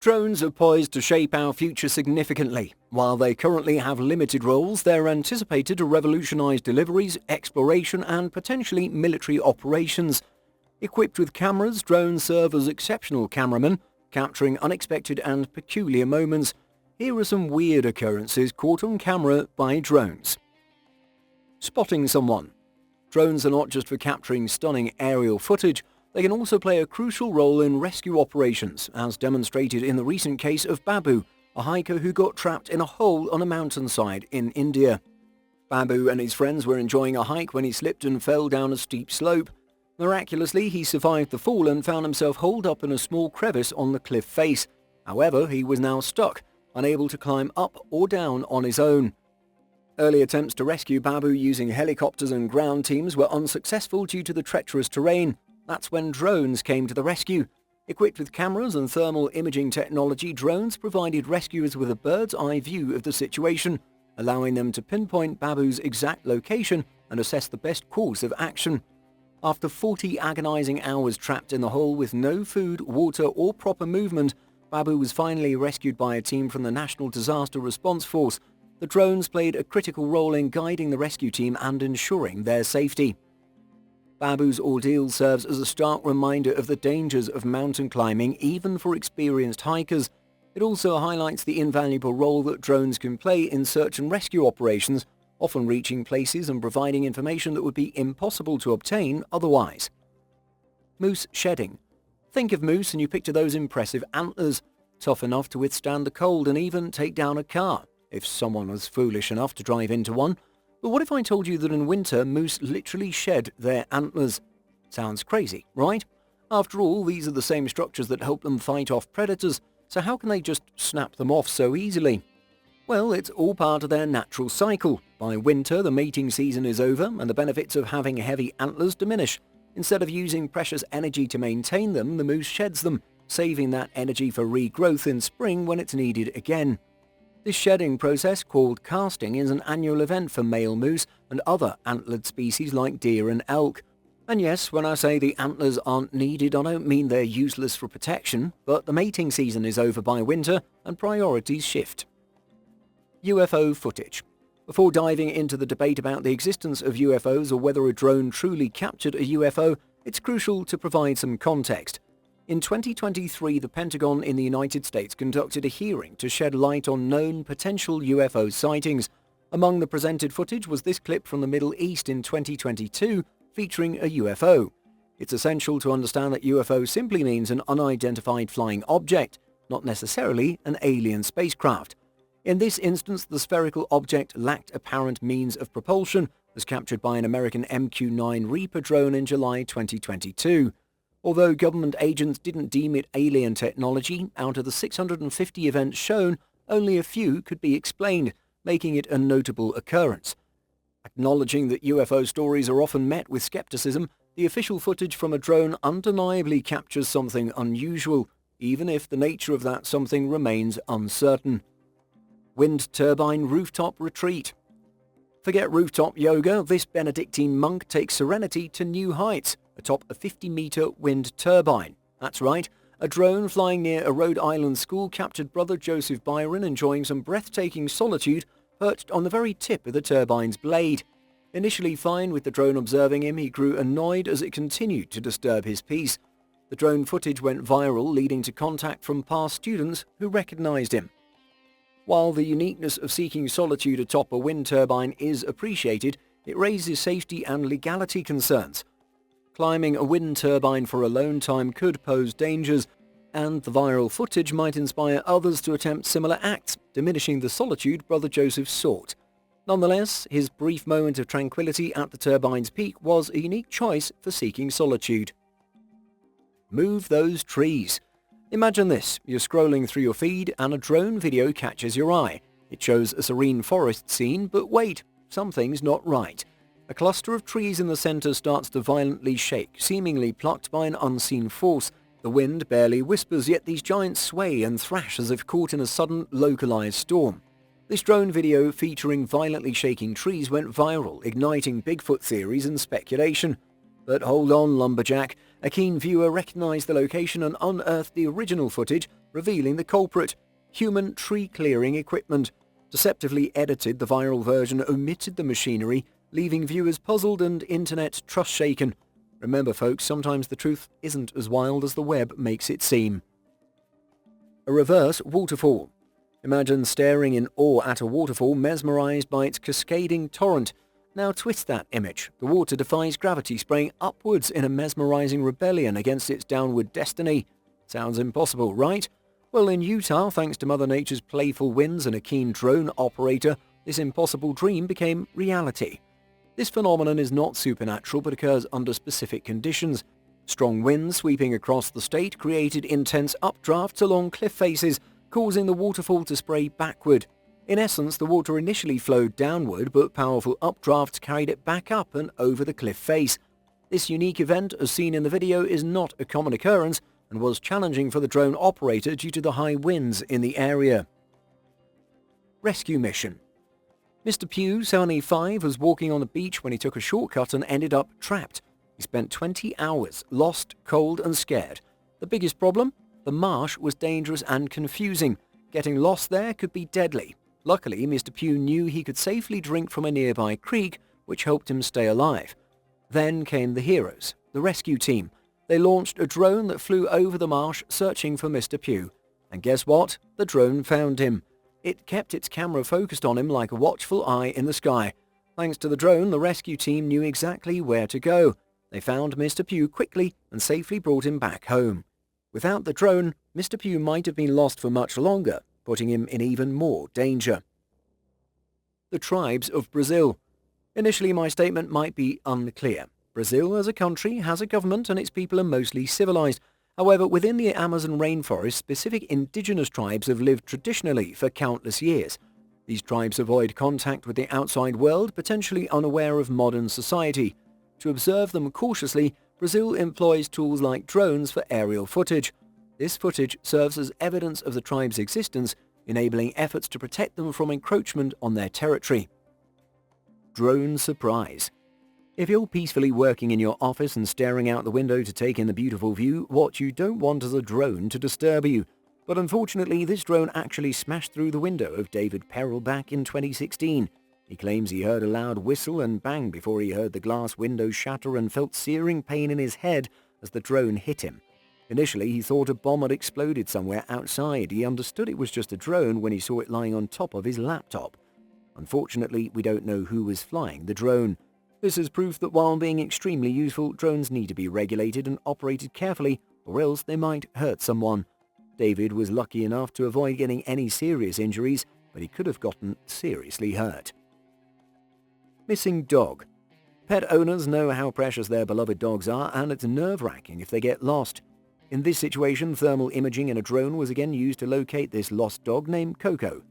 Drones are poised to shape our future significantly. While they currently have limited roles, they're anticipated to revolutionize deliveries, exploration, and potentially military operations. Equipped with cameras, drones serve as exceptional cameramen, capturing unexpected and peculiar moments. Here are some weird occurrences caught on camera by drones. Spotting someone. Drones are not just for capturing stunning aerial footage, they can also play a crucial role in rescue operations, as demonstrated in the recent case of Babu, a hiker who got trapped in a hole on a mountainside in India. Babu and his friends were enjoying a hike when he slipped and fell down a steep slope. Miraculously, he survived the fall and found himself holed up in a small crevice on the cliff face. However, he was now stuck, unable to climb up or down on his own. Early attempts to rescue Babu using helicopters and ground teams were unsuccessful due to the treacherous terrain. That's when drones came to the rescue. Equipped with cameras and thermal imaging technology, drones provided rescuers with a bird's-eye view of the situation, allowing them to pinpoint Babu's exact location and assess the best course of action. After 40 agonizing hours trapped in the hole with no food, water, or proper movement, Babu was finally rescued by a team from the National Disaster Response Force. The drones played a critical role in guiding the rescue team and ensuring their safety. Babu's ordeal serves as a stark reminder of the dangers of mountain climbing, even for experienced hikers. It also highlights the invaluable role that drones can play in search and rescue operations, often reaching places and providing information that would be impossible to obtain otherwise. Moose shedding. Think of moose and you picture those impressive antlers, tough enough to withstand the cold and even take down a car, if someone was foolish enough to drive into one. But what if I told you that in winter, moose literally shed their antlers? Sounds crazy, right? After all, these are the same structures that help them fight off predators, so how can they just snap them off so easily? Well, it's all part of their natural cycle. By winter, the mating season is over, and the benefits of having heavy antlers diminish. Instead of using precious energy to maintain them, the moose sheds them, saving that energy for regrowth in spring when it's needed again. This shedding process, called casting, is an annual event for male moose and other antlered species like deer and elk. And yes, when I say the antlers aren't needed, I don't mean they're useless for protection, but the mating season is over by winter and priorities shift. UFO footage. Before diving into the debate about the existence of UFOs or whether a drone truly captured a UFO, it's crucial to provide some context. In 2023, the Pentagon in the United States conducted a hearing to shed light on known potential UFO sightings. Among the presented footage was this clip from the Middle East in 2022 featuring a UFO. It's essential to understand that UFO simply means an unidentified flying object, not necessarily an alien spacecraft. In this instance, the spherical object lacked apparent means of propulsion, as captured by an American MQ-9 Reaper drone in July 2022. Although government agents didn't deem it alien technology, out of the 650 events shown, only a few could be explained, making it a notable occurrence. Acknowledging that UFO stories are often met with skepticism, the official footage from a drone undeniably captures something unusual, even if the nature of that something remains uncertain. Wind turbine rooftop retreat. Forget rooftop yoga, this Benedictine monk takes serenity to new heights atop a 50-meter wind turbine. That's right, a drone flying near a Rhode Island school captured Brother Joseph Byron enjoying some breathtaking solitude perched on the very tip of the turbine's blade. Initially fine with the drone observing him, he grew annoyed as it continued to disturb his peace. The drone footage went viral, leading to contact from past students who recognized him. While the uniqueness of seeking solitude atop a wind turbine is appreciated, it raises safety and legality concerns. Climbing a wind turbine for alone time could pose dangers, and the viral footage might inspire others to attempt similar acts, diminishing the solitude Brother Joseph sought. Nonetheless, his brief moment of tranquility at the turbine's peak was a unique choice for seeking solitude. Move those trees. Imagine this, you're scrolling through your feed and a drone video catches your eye. It shows a serene forest scene, but wait, something's not right. A cluster of trees in the center starts to violently shake, seemingly plucked by an unseen force. The wind barely whispers, yet these giants sway and thrash as if caught in a sudden, localized storm. This drone video featuring violently shaking trees went viral, igniting Bigfoot theories and speculation. But hold on, lumberjack. A keen viewer recognized the location and unearthed the original footage, revealing the culprit: human tree-clearing equipment. Deceptively edited, the viral version omitted the machinery, leaving viewers puzzled and internet trust shaken. Remember folks, sometimes the truth isn't as wild as the web makes it seem. A reverse waterfall. Imagine staring in awe at a waterfall, mesmerized by its cascading torrent. Now twist that image. The water defies gravity, spraying upwards in a mesmerizing rebellion against its downward destiny. Sounds impossible, right? Well, in Utah, thanks to Mother Nature's playful winds and a keen drone operator, this impossible dream became reality. This phenomenon is not supernatural but occurs under specific conditions. Strong winds sweeping across the state created intense updrafts along cliff faces, causing the waterfall to spray backward. In essence, the water initially flowed downward, but powerful updrafts carried it back up and over the cliff face. This unique event, as seen in the video, is not a common occurrence and was challenging for the drone operator due to the high winds in the area. Rescue mission. Mr. Pugh, 75, was walking on the beach when he took a shortcut and ended up trapped. He spent 20 hours, lost, cold and scared. The biggest problem? The marsh was dangerous and confusing. Getting lost there could be deadly. Luckily, Mr. Pugh knew he could safely drink from a nearby creek, which helped him stay alive. Then came the heroes, the rescue team. They launched a drone that flew over the marsh searching for Mr. Pugh. And guess what? The drone found him. It kept its camera focused on him like a watchful eye in the sky. Thanks to the drone, the rescue team knew exactly where to go. They found Mr. Pugh quickly and safely brought him back home. Without the drone, Mr. Pugh might have been lost for much longer, putting him in even more danger. The tribes of Brazil. Initially, my statement might be unclear. Brazil as a country has a government and its people are mostly civilized. However, within the Amazon rainforest, specific indigenous tribes have lived traditionally for countless years. These tribes avoid contact with the outside world, potentially unaware of modern society. To observe them cautiously, Brazil employs tools like drones for aerial footage. This footage serves as evidence of the tribe's existence, enabling efforts to protect them from encroachment on their territory. Drone surprise. If you're peacefully working in your office and staring out the window to take in the beautiful view, what you don't want is a drone to disturb you. But unfortunately, this drone actually smashed through the window of David Perrell back in 2016. He claims he heard a loud whistle and bang before he heard the glass window shatter and felt searing pain in his head as the drone hit him. Initially, he thought a bomb had exploded somewhere outside. He understood it was just a drone when he saw it lying on top of his laptop. Unfortunately, we don't know who was flying the drone. This is proof that while being extremely useful, drones need to be regulated and operated carefully, or else they might hurt someone. David was lucky enough to avoid getting any serious injuries, but he could have gotten seriously hurt. Missing dog. Pet owners know how precious their beloved dogs are, and it's nerve-wracking if they get lost. In this situation, thermal imaging in a drone was again used to locate this lost dog named Coco.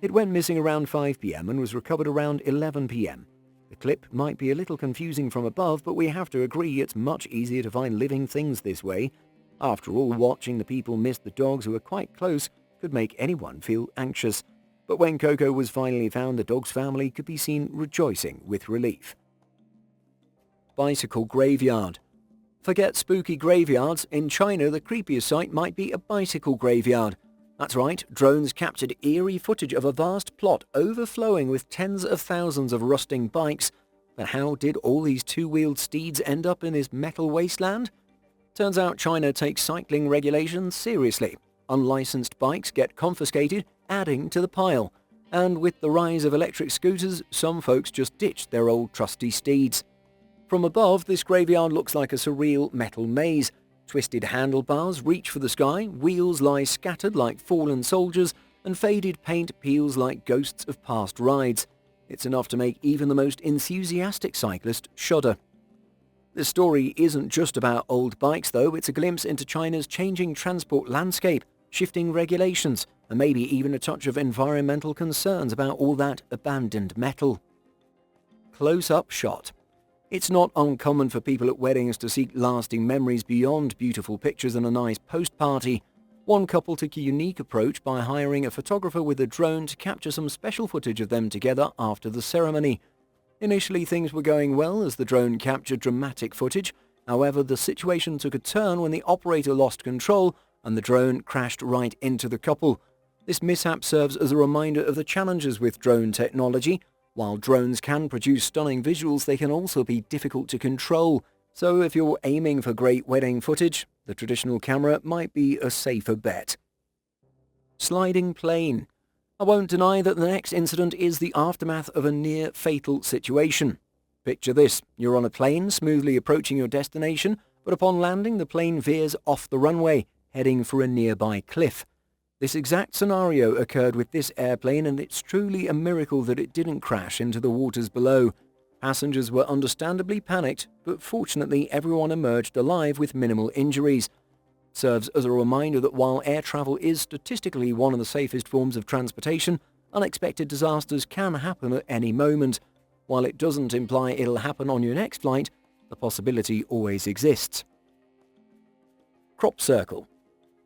It went missing around 5 p.m. and was recovered around 11 p.m. The clip might be a little confusing from above, but we have to agree it's much easier to find living things this way. After all, watching the people miss the dogs who are quite close could make anyone feel anxious. But when Coco was finally found, the dog's family could be seen rejoicing with relief. Bicycle graveyard. Forget spooky graveyards. In China, the creepiest sight might be a bicycle graveyard. That's right, drones captured eerie footage of a vast plot overflowing with tens of thousands of rusting bikes. But how did all these two-wheeled steeds end up in this metal wasteland? Turns out China takes cycling regulations seriously. Unlicensed bikes get confiscated, adding to the pile. And with the rise of electric scooters, some folks just ditched their old trusty steeds. From above, this graveyard looks like a surreal metal maze. Twisted handlebars reach for the sky, wheels lie scattered like fallen soldiers, and faded paint peels like ghosts of past rides. It's enough to make even the most enthusiastic cyclist shudder. This story isn't just about old bikes though, it's a glimpse into China's changing transport landscape, shifting regulations, and maybe even a touch of environmental concerns about all that abandoned metal. Close-up shot. It's not uncommon for people at weddings to seek lasting memories beyond beautiful pictures and a nice post-party. One couple took a unique approach by hiring a photographer with a drone to capture some special footage of them together after the ceremony. Initially, things were going well as the drone captured dramatic footage. However, the situation took a turn when the operator lost control and the drone crashed right into the couple. This mishap serves as a reminder of the challenges with drone technology. While drones can produce stunning visuals, they can also be difficult to control. So if you're aiming for great wedding footage, the traditional camera might be a safer bet. Sliding plane. I won't deny that the next incident is the aftermath of a near-fatal situation. Picture this: you're on a plane, smoothly approaching your destination, but upon landing the plane veers off the runway, heading for a nearby cliff. This exact scenario occurred with this airplane, and it's truly a miracle that it didn't crash into the waters below. Passengers were understandably panicked, but fortunately everyone emerged alive with minimal injuries. Serves as a reminder that while air travel is statistically one of the safest forms of transportation, unexpected disasters can happen at any moment. While it doesn't imply it'll happen on your next flight, the possibility always exists. Crop circle.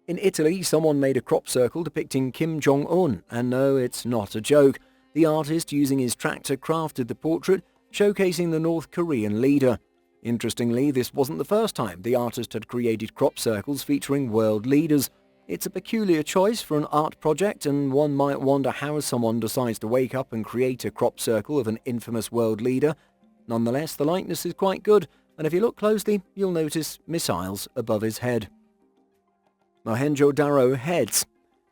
In Italy, someone made a crop circle depicting Kim Jong-un, and no, it's not a joke. The artist, using his tractor, crafted the portrait, showcasing the North Korean leader. Interestingly, this wasn't the first time the artist had created crop circles featuring world leaders. It's a peculiar choice for an art project, and one might wonder how someone decides to wake up and create a crop circle of an infamous world leader. Nonetheless, the likeness is quite good, and if you look closely, you'll notice missiles above his head. Mohenjo-Daro heads.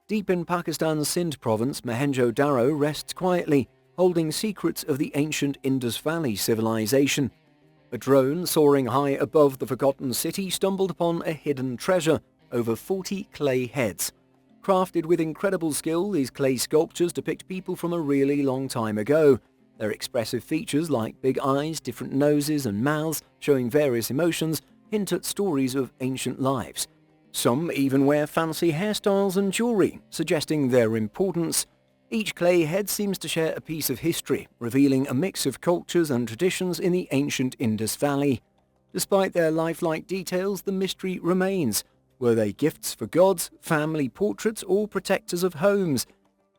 Deep in Pakistan's Sindh province, Mohenjo-Daro rests quietly, holding secrets of the ancient Indus Valley civilization. A drone soaring high above the forgotten city stumbled upon a hidden treasure, over 40 clay heads. Crafted with incredible skill, these clay sculptures depict people from a really long time ago. Their expressive features like big eyes, different noses and mouths showing various emotions hint at stories of ancient lives. Some even wear fancy hairstyles and jewelry, suggesting their importance. Each clay head seems to share a piece of history, revealing a mix of cultures and traditions in the ancient Indus Valley. Despite their lifelike details, the mystery remains. Were they gifts for gods, family portraits, or protectors of homes?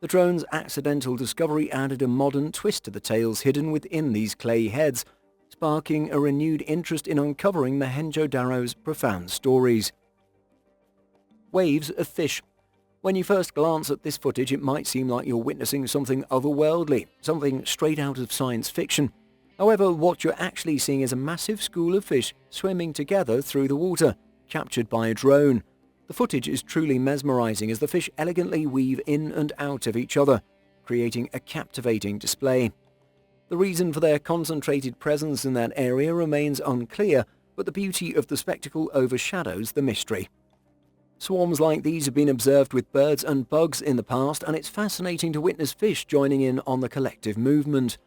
The drone's accidental discovery added a modern twist to the tales hidden within these clay heads, sparking a renewed interest in uncovering Mohenjo-Daro's profound stories. Waves of fish. When you first glance at this footage, it might seem like you're witnessing something otherworldly, something straight out of science fiction. However, what you're actually seeing is a massive school of fish swimming together through the water, captured by a drone. The footage is truly mesmerizing as the fish elegantly weave in and out of each other, creating a captivating display. The reason for their concentrated presence in that area remains unclear, but the beauty of the spectacle overshadows the mystery. Swarms like these have been observed with birds and bugs in the past, and it's fascinating to witness fish joining in on the collective movement.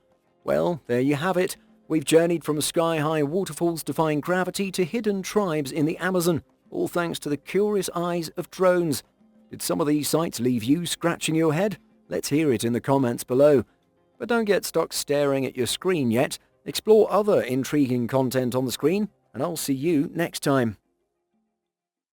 Well, there you have it. We've journeyed from sky-high waterfalls defying gravity to hidden tribes in the Amazon, all thanks to the curious eyes of drones. Did some of these sights leave you scratching your head? Let's hear it in the comments below. But don't get stuck staring at your screen yet. Explore other intriguing content on the screen, and I'll see you next time.